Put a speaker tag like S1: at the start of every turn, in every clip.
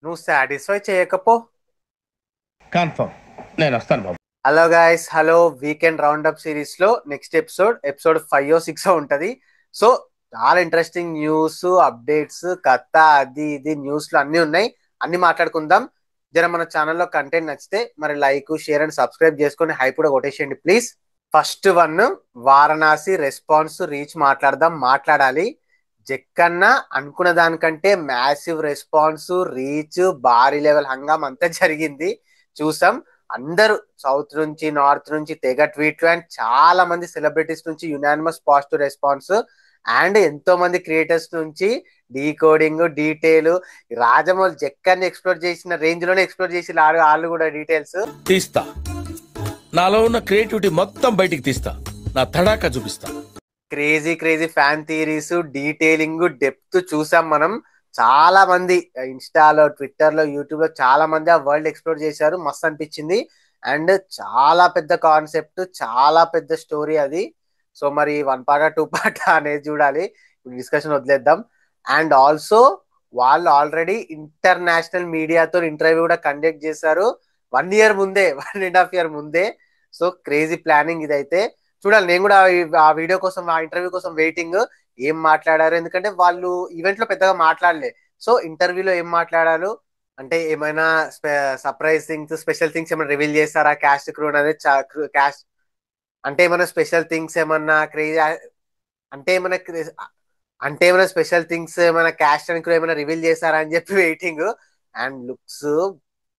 S1: నువ్వు satisfy చేయకపో.
S2: Confirm నేను వస్తాను బాబు.
S1: Hello guys, hello. Weekend round up series లో నెక్స్ట్ ఎపిసోడ్ 5 6 ఉంటది. సో చాలా ఇంట్రెస్టింగ్ న్యూస్, అప్డేట్స్, కథ, అది ఇది న్యూస్ లో అన్ని ఉన్నాయి. అన్ని మాట్లాడుకుందాం. జర మన ఛానల్లో కంటెంట్ నచ్చితే మరి లైక్, షేర్ అండ్ సబ్స్క్రైబ్ చేసుకొని హైప్ కూడా కొట్టేసేయండి please. First one, Varanasi response reach మాట్లాడాలి. జక్కన్న అనుకున్న దానికంటే మ్యాసివ్ రెస్పాన్స్, రీచ్, భారీ లెవెల్ హంగామ్ అంతా జరిగింది. చూసాం. అందరూ సౌత్ నుంచి, నార్త్ నుంచి తెగ ట్వీట్లు అండ్ చాలా మంది సెలబ్రిటీస్ నుంచి యునానిమస్ పాజిటివ్ రెస్పాన్స్ అండ్ ఎంతో మంది క్రియేటర్స్ నుంచి డీకోడింగ్ డీటెయిల్. రాజమౌళి జక్కన్ని ఎక్స్ప్లోర్ చేసిన రేంజ్ లోనే ఎక్స్ప్లోర్ చేసి వాళ్ళు కూడా డీటెయిల్స్
S3: తీస్తా. నాలో ఉన్న క్రియేటివిటీ మొత్తం బయటికి తీస్తా. నా తడాకా చూపిస్తా.
S1: Crazy crazy fan theories, detailing, depth చూసాం మనం. చాలా మంది ఇన్స్టాలో, ట్విట్టర్ లో, యూట్యూబ్ లో చాలా మంది ఆ వరల్డ్ ఎక్స్ప్లోర్ చేశారు. మస్తు అనిపించింది. అండ్ చాలా పెద్ద కాన్సెప్ట్, చాలా పెద్ద స్టోరీ అది. సో మరి 1 పార్ట్ 2 పార్ట్ అనేది చూడాలి. డిస్కషన్ వదిలేద్దాం. అండ్ ఆల్సో వాళ్ళు ఆల్రెడీ ఇంటర్నేషనల్ మీడియాతో ఇంటర్వ్యూ కూడా కండక్ట్ చేశారు. 1 ఇయర్ ముందే, 1.5 ఇయర్ ముందే. సో క్రేజీ ప్లానింగ్ ఇదైతే. చూడాలి. నేను కూడా ఆ వీడియో కోసం, ఆ ఇంటర్వ్యూ కోసం వెయిటింగ్. ఏం మాట్లాడారు, ఎందుకంటే వాళ్ళు ఈవెంట్ లో పెద్దగా మాట్లాడలే. సో ఇంటర్వ్యూలో ఏం మాట్లాడారు అంటే, ఏమైనా సర్ప్రైజ్ థింగ్స్, స్పెషల్ థింగ్స్ ఏమైనా రివీల్ చేస్తారా క్యాస్ట్ క్రూ అనేది, క్యాస్ట్ అంటే ఏమైనా స్పెషల్ థింగ్స్ ఏమన్నా క్రేజ్ అంటే ఏమైనా అంటే ఏమైనా స్పెషల్ థింగ్స్ ఏమైనా క్యాస్ట్ అండ్ క్రూ ఏమైనా రివీల్ చేస్తారా అని చెప్పి వెయిటింగ్. అండ్ లుక్స్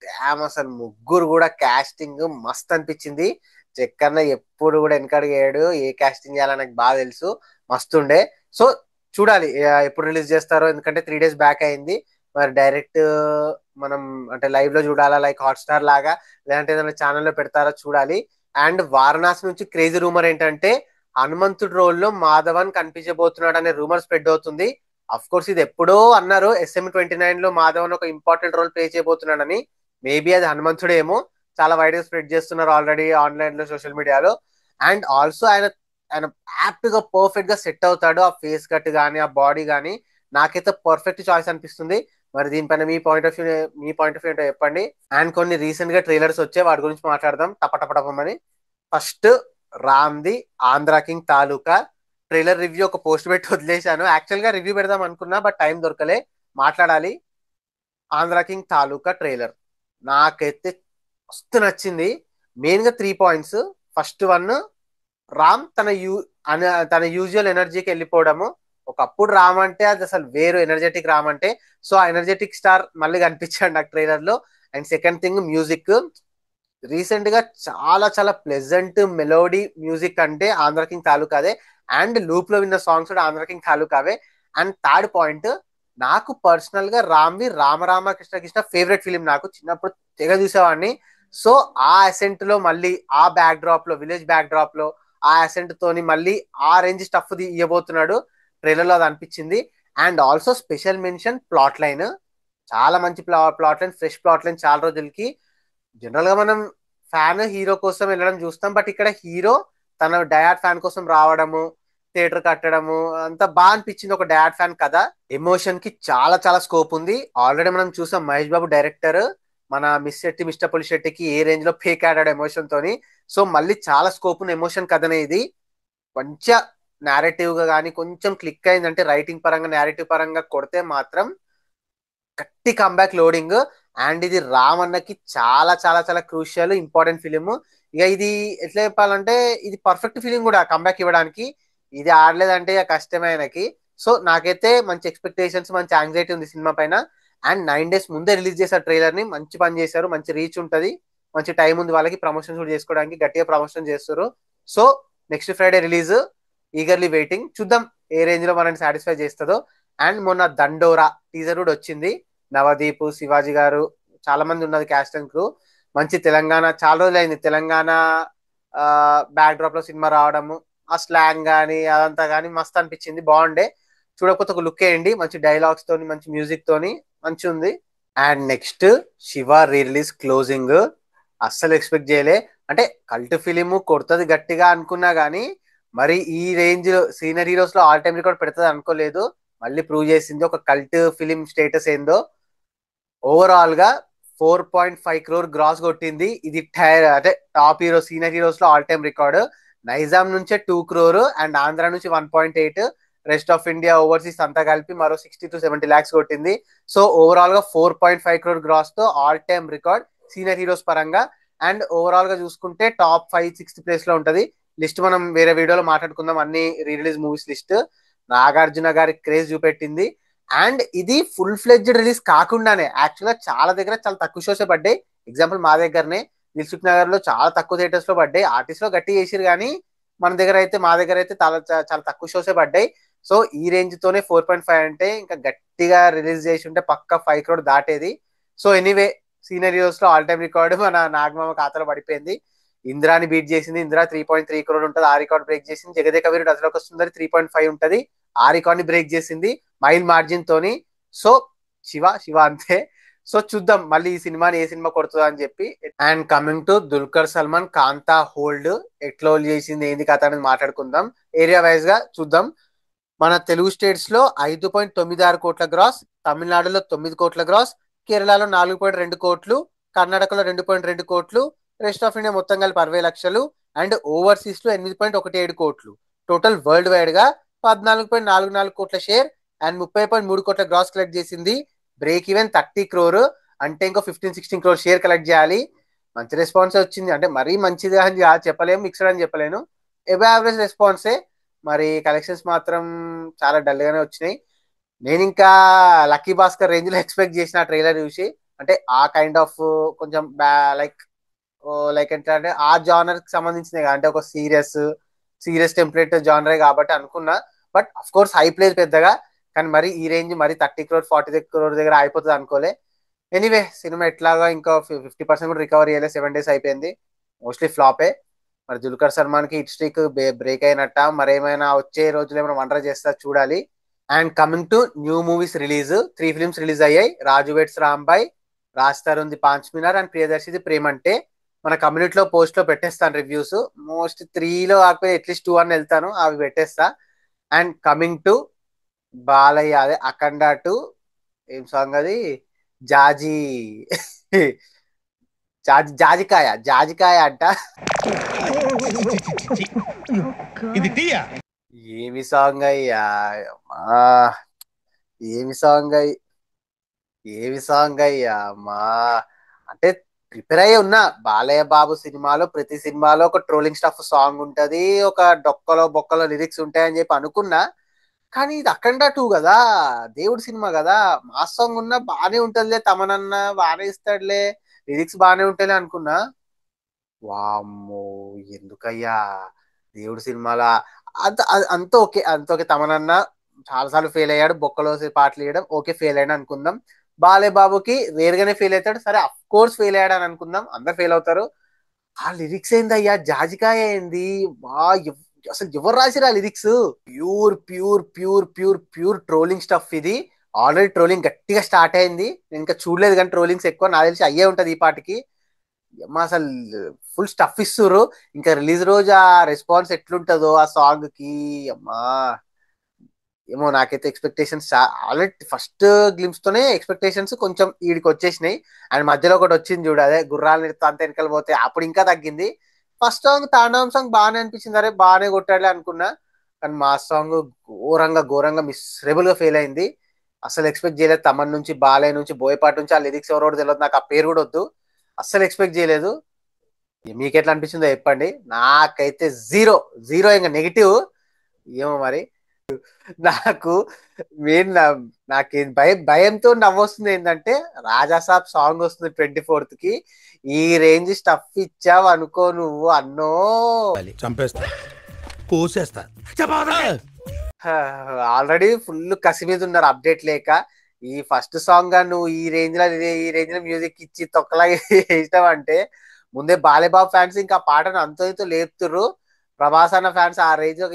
S1: డ్యామ్, అసలు ముగ్గురు కూడా కాస్టింగ్ మస్త్ అనిపించింది. చెక్కన్న ఎప్పుడు కూడా వెనకడిగాడు, ఏ కాస్టింగ్ చేయాలని నాకు బాగా తెలుసు. మస్తుండే. సో చూడాలి ఎప్పుడు రిలీజ్ చేస్తారో, ఎందుకంటే 3 days బ్యాక్ అయింది. మరి డైరెక్ట్ మనం అంటే లైవ్ లో చూడాలా, లైక్ హాట్‌స్టార్ లాగా, లేదంటే ఏదైనా ఛానల్లో పెడతారో చూడాలి. అండ్ వారణాసి నుంచి క్రేజీ రూమర్ ఏంటంటే, హనుమంతుడు రోల్ లో మాధవన్ కనిపించబోతున్నాడు అనే రూమర్ స్ప్రెడ్ అవుతుంది. అఫ్ కోర్స్ ఇది ఎప్పుడో అన్నారు, SM29 లో మాధవన్ ఒక ఇంపార్టెంట్ రోల్ ప్లే చేయబోతున్నాడని. మేబీ అది హనుమంతుడేమో. చాలా వైడ్ గా స్ప్రెడ్ చేస్తున్నారు ఆల్రెడీ ఆన్లైన్ లో, సోషల్ మీడియాలో. అండ్ ఆల్సో ఆయన ఆయన యాప్ట్ గా పర్ఫెక్ట్ గా సెట్ అవుతాడు. ఆ ఫేస్ కట్ గానీ, ఆ బాడీ గానీ నాకైతే పర్ఫెక్ట్ చాయిస్ అనిపిస్తుంది. మరి దీనిపైన మీ పాయింట్ ఆఫ్ వ్యూ ఏంటో చెప్పండి. అండ్ కొన్ని రీసెంట్ గా ట్రైలర్స్ వచ్చాయి, వాటి గురించి మాట్లాడదాం టపటపటపమని. First, Ram the Andhra king Taluka trailer review ఒక పోస్ట్ పెట్టి వదిలేశాను. యాక్చువల్ గా రివ్యూ పెడదాం అనుకున్నా, బట్ టైం దొరకలే. మాట్లాడాలి. ఆంధ్ర కింగ్ తాలూకా ట్రైలర్ నాకైతే మస్తు నచ్చింది. మెయిన్ గా 3 పాయింట్స్. ఫస్ట్ వన్, రామ్ తన యూజువల్ ఎనర్జీకి వెళ్ళిపోవడము. ఒకప్పుడు రామ్ అంటే అది అసలు వేరు ఎనర్జెటిక్ రామ్ అంటే. సో ఆ ఎనర్జెటిక్ స్టార్ మళ్ళీ కనిపించాడు నాకు ట్రైలర్ లో. And second thing, music. Recent గా చాలా చాలా ప్లెజెంట్ మెలోడీ మ్యూజిక్ అంటే ఆంధ్ర కింగ్ తాలూకాదే. అండ్ లూప్ లో విన్న సాంగ్స్ కూడా ఆంధ్ర కింగ్ తాలూకావే. అండ్ థర్డ్ పాయింట్, నాకు పర్సనల్ గా రామ్వి రామ కృష్ణ కృష్ణ ఫేవరెట్ ఫిలిం. నాకు చిన్నప్పుడు తెగ చూసేవాడిని. సో ఆ అసెంట్ లో మళ్ళీ, ఆ బ్యాక్ డ్రాప్ లో, విలేజ్ బ్యాక్ డ్రాప్ లో ఆ అసెంట్ తోని మళ్ళీ ఆ రేంజ్ స్టఫ్ ఇవ్వబోతున్నాడు. ట్రైలర్ లో అది అనిపించింది. And also special mention plot line. చాలా మంచి plot line, fresh plot line. చాలా రోజులకి జనరల్ గా మనం ఫ్యాన్ హీరో కోసం వెళ్ళడం చూస్తాం, బట్ ఇక్కడ హీరో తన డయాడ్ ఫ్యాన్ కోసం రావడము, థియేటర్ కట్టడము అంతా బాగా అనిపించింది. ఒక డయాడ్ ఫ్యాన్ కదా. ఎమోషన్ కి చాలా చాలా స్కోప్ ఉంది. ఆల్రెడీ మనం చూసాం మహేష్ బాబు డైరెక్టర్ మన మిస్ శెట్టి, మిస్టర్ పులి శెట్టికి ఏ రేంజ్ లో ఫేక్ ఆడాడు ఎమోషన్ తోని. సో మళ్ళీ చాలా స్కోప్ ఉన్న ఎమోషన్ కథనే ఇది. కొంచెం నేరేటివ్ గా కానీ కొంచెం క్లిక్ అయిందంటే, రైటింగ్ పరంగా, నేరేటివ్ పరంగా కొడితే మాత్రం గట్టి కంబ్యాక్ లోడింగ్. అండ్ ఇది రామన్నకి చాలా చాలా చాలా క్రూషియల్ ఇంపార్టెంట్ ఫిలిం. ఇక ఇది ఎట్లా చెప్పాలంటే, ఇది పర్ఫెక్ట్ ఫిలిం కూడా కంబ్యాక్ ఇవ్వడానికి. ఇది ఆడలేదంటే ఇక కష్టమే ఆయనకి. సో నాకైతే మంచి ఎక్స్పెక్టేషన్స్, మంచి యాంగ్జైటీ ఉంది సినిమా పైన. అండ్ 9 days ముందే రిలీజ్ చేశారు ట్రైలర్ ని. మంచి పని చేశారు. మంచి రీచ్ ఉంటది. మంచి టైం ఉంది వాళ్ళకి ప్రమోషన్స్ కూడా చేసుకోవడానికి. గట్టిగా ప్రమోషన్ చేస్తారు. So next Friday release. Eagerly waiting. చూద్దాం ఏ రేంజ్ లో మనల్ని సాటిస్ఫై చేస్తుందో. అండ్ మొన్న దండోరా టీజర్ కూడా వచ్చింది. నవదీప్, శివాజీ గారు, చాలా మంది ఉన్నది క్యాస్ట్ అండ్ క్రూ. మంచి తెలంగాణ, చాలా రోజులు అయింది తెలంగాణ బ్యాక్ డ్రాప్ లో సినిమా రావడము. ఆ స్లాంగ్ గానీ అదంతా గానీ మస్తు అనిపించింది. బాగుండే. చూడకపోతే ఒక లుక్ వేయండి. మంచి డైలాగ్స్ తోని, మంచి మ్యూజిక్ తోని మంచి ఉంది. And next, Shiva re release closing. అస్సలు ఎక్స్పెక్ట్ చేయలే. అంటే కల్ట్ ఫిలిం కొడుతుంది గట్టిగా అనుకున్నా గానీ, మరి ఈ రేంజ్ సీనియర్ హీరోస్ లో ఆల్ టైమ్ రికార్డ్ పెడుతుంది అనుకోలేదు. మళ్ళీ ప్రూవ్ చేసింది ఒక కల్ట్ ఫిలిం స్టేటస్ ఏందో. ఓవరాల్ గా 4.5 crore గ్రాస్ కొట్టింది. ఇది అంటే టాప్ హీరో సీనియర్ హీరోస్ లో ఆల్ టైమ్ రికార్డు. నైజాం నుంచే 2 crore అండ్ ఆంధ్ర నుంచి 1.8, రెస్ట్ ఆఫ్ ఇండియా ఓవర్సీస్ అంతా కలిపి మరో 60 to 70 lakhs కొట్టింది. సో ఓవరాల్ గా 4.5 crore గ్రాస్ తో all time record senior heroes పరంగా. అండ్ ఓవరాల్ గా చూసుకుంటే టాప్ 5-6 ప్లేస్ లో ఉంటది లిస్ట్. మనం వేరే వీడియోలో మాట్లాడుకుందాం అన్ని re release movies list. Nagarjuna గారి క్రేజ్ చూపెట్టింది. అండ్ ఇది ఫుల్ ఫ్లెడ్జ్డ్ రిలీజ్ కాకుండానే యాక్చువల్ గా చాలా దగ్గర చాలా తక్కువ షోసే పడ్డాయి. ఎగ్జాంపుల్ మా దగ్గరనే దిల్సుఖ్ నగర్ లో చాలా తక్కువ థియేటర్స్ లో పడ్డాయి. ఆర్టిస్ట్ లో గట్టి చేసిరు కానీ మా దగ్గర అయితే చాలా చాలా తక్కువ షోసే పడ్డాయి. సో ఈ రేంజ్ తోనే 4.5 అంటే ఇంకా గట్టిగా రిలీజ్ చేసి ఉంటే పక్క 5 crore దాటేది. సో ఎనీవే సీనియర్ హీరోస్ లో ఆల్ టైమ్ రికార్డు మన నాగమామ ఖాతాలో పడిపోయింది. ఇంద్రాని బీట్ చేసింది. ఇంద్రా 3.3 crore ఉంటుంది, ఆ రికార్డ్ బ్రేక్ చేసింది. జగదేక వీరుడు అసలు సుందరి 3.5 ఉంటది, ఆ రికార్డ్ ని బ్రేక్ చేసింది మైల్ మార్జిన్ తోని. సో శివ అంతే. సో చూద్దాం మళ్ళీ ఈ సినిమాని ఏ సినిమా కొడుతుందా అని చెప్పి. And coming to Dulquer Salmaan Kaantha hold ఎట్లా హోల్డ్ చేసింది ఏంది కథ అనేది మాట్లాడుకుందాం. ఏరియా వైజ్ గా చూద్దాం. మన తెలుగు స్టేట్స్ లో 5.96 కోట్ల గ్రాస్, తమిళనాడులో 9 కోట్ల గ్రాస్, కేరళలో 4.2 కోట్లు, కర్ణాటకలో 2.2 కోట్లు, రెస్ట్ ఆఫ్ ఇండియా మొత్తం కలిపి 60 లక్షలు, అండ్ ఓవర్సీస్ లో 8.17 కోట్లు. టోటల్ వరల్డ్ వైడ్ గా 14.44 కోట్ల షేర్ అండ్ 30.3 కోట్ల గ్రాస్ కలెక్ట్ చేసింది. బ్రేక్ ఈవెన్ 30 crore అంటే ఇంకో 15-16 crore షేర్ కలెక్ట్ చేయాలి. మంచి రెస్పాన్స్ వచ్చింది. అంటే మరీ మంచిది అని చెప్పలేము, మిక్స్డ్ అని చెప్పలేను, ఎబో యావరేజ్ రెస్పాన్సే. మరి కలెక్షన్స్ మాత్రం చాలా డల్ గానే వచ్చినాయి. నేను ఇంకా లక్కీ భాస్కర్ రేంజ్ లో ఎక్స్పెక్ట్ చేసిన ట్రైలర్ చూసి. అంటే ఆ కైండ్ ఆఫ్ కొంచెం లైక్ లైక్ అంటే ఆ జానర్ కి సంబంధించినవి అంటే ఒక సీరియస్ టెంప్లెట్ జానరే కాబట్టి అనుకున్నా. బట్ అఫ్ కోర్స్ హైప్ లేదు పెద్దగా. కానీ మరి ఈ రేంజ్ మరి 30 crore 40 crore దగ్గర అయిపోతుంది అనుకోలే. ఎనీవే సినిమా ఎట్లాగా ఇంకా 50% కూడా రికవర్ చేయలేదు. 7 days అయిపోయింది, మోస్ట్లీ ఫ్లాపే. మరి దుల్కర్ సల్మాన్ కి హిట్ స్ట్రీక్ బ్రేక్ అయినట్ట, మరేమైనా వచ్చే రోజులు ఏమైనా వండర్ చేస్తా చూడాలి. And coming to new movies release, 3 films release అయ్యాయి. రాజు వెడ్స్ రాంబాయ్, రాజ్ తరుణ్ది పాంచ్ మినార్ అండ్ ప్రియదర్శిది ప్రేమంటే. మన కమ్యూనిటీలో పోస్ట్ లో పెట్టేస్తాను రివ్యూస్. మోస్ట్ 3లో కాకపోతే అట్లీస్ట్ 2 అని వెళ్తాను, అవి పెట్టేస్తా. అండ్ కమింగ్ టు బాలయ్య అదే అఖండ 2, ఏం సాంగ్ అది, జాజీ జాజికాయ అంట.
S2: ఇది టీయా?
S1: ఏమి సాంగ్ అయ్యా, ఆ, ఏమి సాంగ్ అయ్యి ఏమి సాంగ్ అయ్యా మా. అంటే ప్రిపేర్ అయ్యి ఉన్నా. బాలయ్య బాబు సినిమాలో ప్రతి సినిమాలో ఒక ట్రోలింగ్ స్టఫ్ సాంగ్ ఉంటది, ఒక డొక్కలో బొక్కలో లిరిక్స్ ఉంటాయని చెప్పి అనుకున్నా. కానీ ఇది అఖండ 2 కదా, దేవుడి సినిమా కదా, మాస్ సాంగ్ ఉన్నా బానే ఉంటదిలే, తమనన్నా బానే ఇస్తాడులే, లిరిక్స్ బానే ఉంటాయిలే అనుకున్నా. వామ్మో ఎందుకయ్యా దేవుడి సినిమాలా. అంత ఓకే, అంత ఓకే. తమనన్నా చాలాసార్లు ఫెయిల్ అయ్యాడు, బొక్కలో పాటలు వేయడం ఓకే, ఫెయిల్ అయ్యాడు అనుకుందాం. బాలయ్య బాబుకి వేరుగానే ఫెయిల్ అవుతాడు, సరే అఫ్ కోర్స్ ఫెయిల్ అయ్యాడు అని అనుకుందాం, అందరు ఫెయిల్ అవుతారు. ఆ లిరిక్స్ ఏందయ్యా, జాజికాయ ఏంది వా, అసలు ఎవరు రాసిరా lyrics. Pure pure pure pure pure trolling stuff ఇది. ఆల్రెడీ ట్రోలింగ్ గట్టిగా స్టార్ట్ అయింది, నేను ఇంకా చూడలేదు కానీ ట్రోలింగ్స్ ఎక్కువ నాకు తెలిసి అయ్యే ఉంటది ఈ పాటికి. అమ్మా అసలు ఫుల్ స్టఫ్ ఇస్తుర్రు. ఇంకా రిలీజ్ రోజు ఆ రెస్పాన్స్ ఎట్లుంటుందో ఆ సాంగ్ కి, అమ్మా ఏమో. నాకైతే ఎక్స్పెక్టేషన్స్ ఆల్రెడీ ఫస్ట్ గ్లిమ్స్ తోనే ఎక్స్పెక్టేషన్స్ కొంచెం ఈడికి వచ్చేసినాయి. అండ్ మధ్యలో ఒకటి వచ్చింది చూడు, అదే గుర్రాలు అంత వెనకాల పోతే అప్పుడు ఇంకా తగ్గింది. ఫస్ట్ సాంగ్ తాండవం సాంగ్ బాగానే అనిపించింది, అరే బాగానే కొట్టాడులే అనుకున్నా. కానీ మా సాంగ్ ఘోరంగా ఘోరంగా మిస్రేబుల్ గా ఫెయిల్ అయింది. అసలు ఎక్స్పెక్ట్ చేయలేదు. తమన్ నుంచి, బాలయ్య నుంచి, బోయపాటి నుంచి ఆ లిరిక్స్ ఎవరో తెలియదు, నాకు ఆ పేరు కూడా వద్దు. అస్సలు ఎక్స్పెక్ట్ చేయలేదు. మీకు ఎట్లా అనిపించిందో చెప్పండి. నాకైతే జీరో జీరో, ఇంకా నెగిటివ్. ఏమో మరి. నాకు మెయిన్ నాకు భయంతో నవ్వొస్తుంది ఏంటంటే, రాజాసాబ్ సాంగ్ వస్తుంది 24th కి. ఈ రేంజ్ స్టఫ్ ఇచ్చావు అనుకో నువ్వు అన్నో.
S3: చంపేస్తా, కోసేస్తా.
S1: ఆల్రెడీ ఫుల్ కసి మీద ఉన్నారు అప్డేట్ లేక. ఈ ఫస్ట్ సాంగ్ గా నువ్వు ఈ రేంజ్ లో మ్యూజిక్ ఇచ్చి తొక్కలా వేసినావు అంటే, ముందే బాలేబాబు ఫ్యాన్స్ ఇంకా ఆ పాటను అంతో ఇంతో లేపుతుర్రు. ప్రభాస్ అన్న ఫ్యాన్స్ ఆ రేంజ్ లో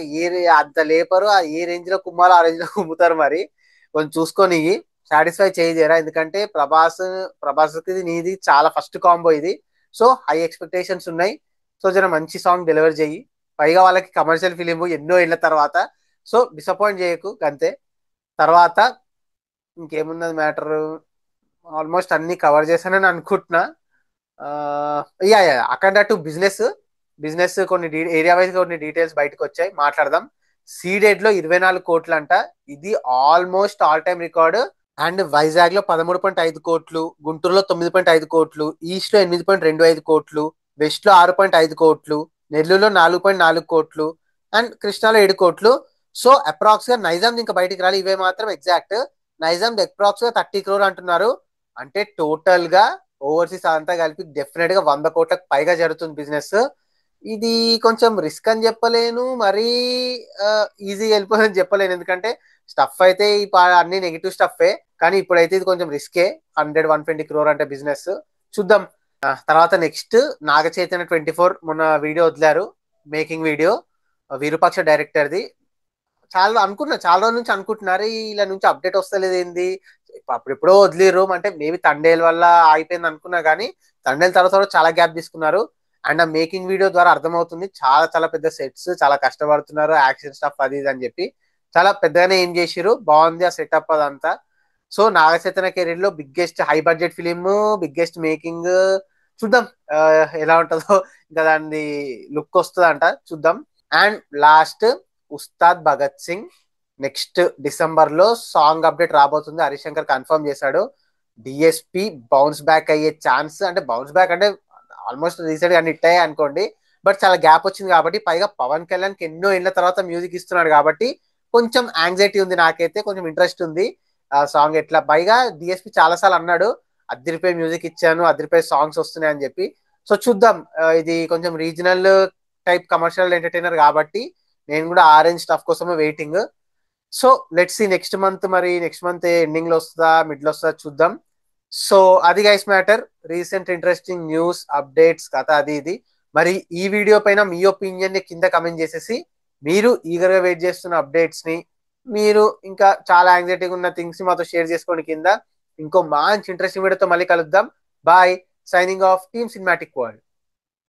S1: అంత లేపరు, ఏ రేంజ్ లో కుమ్మాలో ఆ రేంజ్ లో కుమ్ముతారు. మరి కొంచెం చూసుకొని సాటిస్ఫై చేయజేరా, ఎందుకంటే ప్రభాస్ కి నీది చాలా ఫస్ట్ కాంబో ఇది. సో హై ఎక్స్పెక్టేషన్స్ ఉన్నాయి. సో జర మంచి సాంగ్ డెలివర్ చెయ్యి. పైగా వాళ్ళకి కమర్షియల్ ఫిలిం ఎన్నో ఏళ్ల తర్వాత. సో డిసప్పాయింట్ చేయకు అంతే. తర్వాత ఇంకేమున్నది మ్యాటర్, ఆల్మోస్ట్ అన్ని కవర్ చేశానని అనుకుంటున్నా. Yeah yeah Akhanda to business. Business కొన్ని ఏరియా వైజ్ కొన్ని డీటెయిల్స్ బయటకు వచ్చాయి, మాట్లాడదాం. సీడెడ్ లో 24 కోట్లు అంట, ఇది almost all time record. And Vizag లో 13.5 కోట్లు, గుంటూరులో 9.5 కోట్లు, ఈస్ట్ లో 8.25 కోట్లు, వెస్ట్ లో 6.5 కోట్లు, నెల్లూరులో 4.4 కోట్లు, అండ్ కృష్ణాలో 7 కోట్లు. సో అప్రాక్స్ గా నైజాం ఇంకా బయటికి రాలి, ఇవే మాత్రం ఎగ్జాక్ట్. నైజాం అప్రాక్స్ గా 30 crore అంటున్నారు. అంటే టోటల్ గా ఓవర్సీస్ అంతా కలిపి డెఫినెట్ గా 100 కోట్లకు పైగా జరుగుతుంది బిజినెస్. ఇది కొంచెం రిస్క్ అని చెప్పలేను, మరీ ఈజీ వెళ్ళిపోదని చెప్పలేను, ఎందుకంటే స్టఫ్ అయితే అన్ని నెగిటివ్ స్టఫే. కానీ ఇప్పుడైతే ఇది కొంచెం రిస్కే. 100-120 crore అంటే బిజినెస్. చూద్దాం. తర్వాత నెక్స్ట్ నాగ చైతన్య 24 మొన్న వీడియో వదిలారు, మేకింగ్ వీడియో, విరూపాక్ష డైరెక్టర్ది. చాలా రోజుల నుంచి అనుకుంటున్నారు ఇలా నుంచి అప్డేట్ వస్తలేదు ఏంది, అప్పుడెప్పుడో వదిలేరు అంటే మేబీ తండేల్ వల్ల ఆగిపోయింది అనుకున్నా, కానీ తండేల్ తర్వాత కూడా చాలా గ్యాప్ తీసుకున్నారు. అండ్ ఆ మేకింగ్ వీడియో ద్వారా అర్థమవుతుంది చాలా చాలా పెద్ద సెట్స్, చాలా కష్టపడుతున్నారు, యాక్షన్ స్టఫ్ అది ఇది అని చెప్పి చాలా పెద్దగానే ఏం చేసిరు, బాగుంది ఆ సెటప్ అదంతా. సో నాగ చైతన్య కెరీర్ లో biggest high budget film, biggest making. చూద్దాం ఆ, ఎలా ఉంటుందో, ఇంకా దాని లుక్ వస్తుందంట, చూద్దాం. And last Ustaad Bhagat Singh next December లో సాంగ్ అప్డేట్ రాబోతుంది, హరిశంకర్ కన్ఫర్మ్ చేశాడు. డిఎస్పి బౌన్స్ బ్యాక్ అయ్యే ఛాన్స్, అంటే బౌన్స్ బ్యాక్ అంటే ఆల్మోస్ట్ రీసెంట్ గా హిట్ అయ్యాయి అనుకోండి, బట్ చాలా గ్యాప్ వచ్చింది కాబట్టి, పైగా పవన్ కళ్యాణ్ కి ఎన్నో ఏళ్ల తర్వాత మ్యూజిక్ ఇస్తున్నాడు కాబట్టి కొంచెం యాంగ్జైటీ ఉంది, నాకైతే కొంచెం ఇంట్రెస్ట్ ఉంది ఆ సాంగ్ ఎట్లా. పైగా డిఎస్పి చాలా సార్లు అన్నాడు అద్దరిపోయి మ్యూజిక్ ఇచ్చాను, అద్దరిపోయి సాంగ్స్ వస్తున్నాయి అని చెప్పి. సో చూద్దాం. ఇది కొంచెం రీజనల్ టైప్ కమర్షియల్ ఎంటర్టైనర్ కాబట్టి నేను కూడా ఆరెంజ్ స్టఫ్ కోసమే waiting. So let's see next month, మరి నెక్స్ట్ మంత్ ఎండింగ్ లో వస్తుందా మిడ్ లో వస్తుందా చూద్దాం. సో అది guys matter, recent interesting news updates కథ అది ఇది. మరి ఈ వీడియో పైన మీ ఒపీనియన్ ని కింద కమెంట్ చేసేసి, మీరు ఈగర్ గా వెయిట్ చేస్తున్న అప్డేట్స్ ని, మీరు ఇంకా చాలా యాంగ్జైటీగా ఉన్న థింగ్స్ ని మాతో షేర్ చేసుకోండి కింద. ఇంకో మంచి ఇంట్రెస్టింగ్ వీడియోతో మళ్ళీ కలుద్దాం. Bye. Signing off team cinematic world.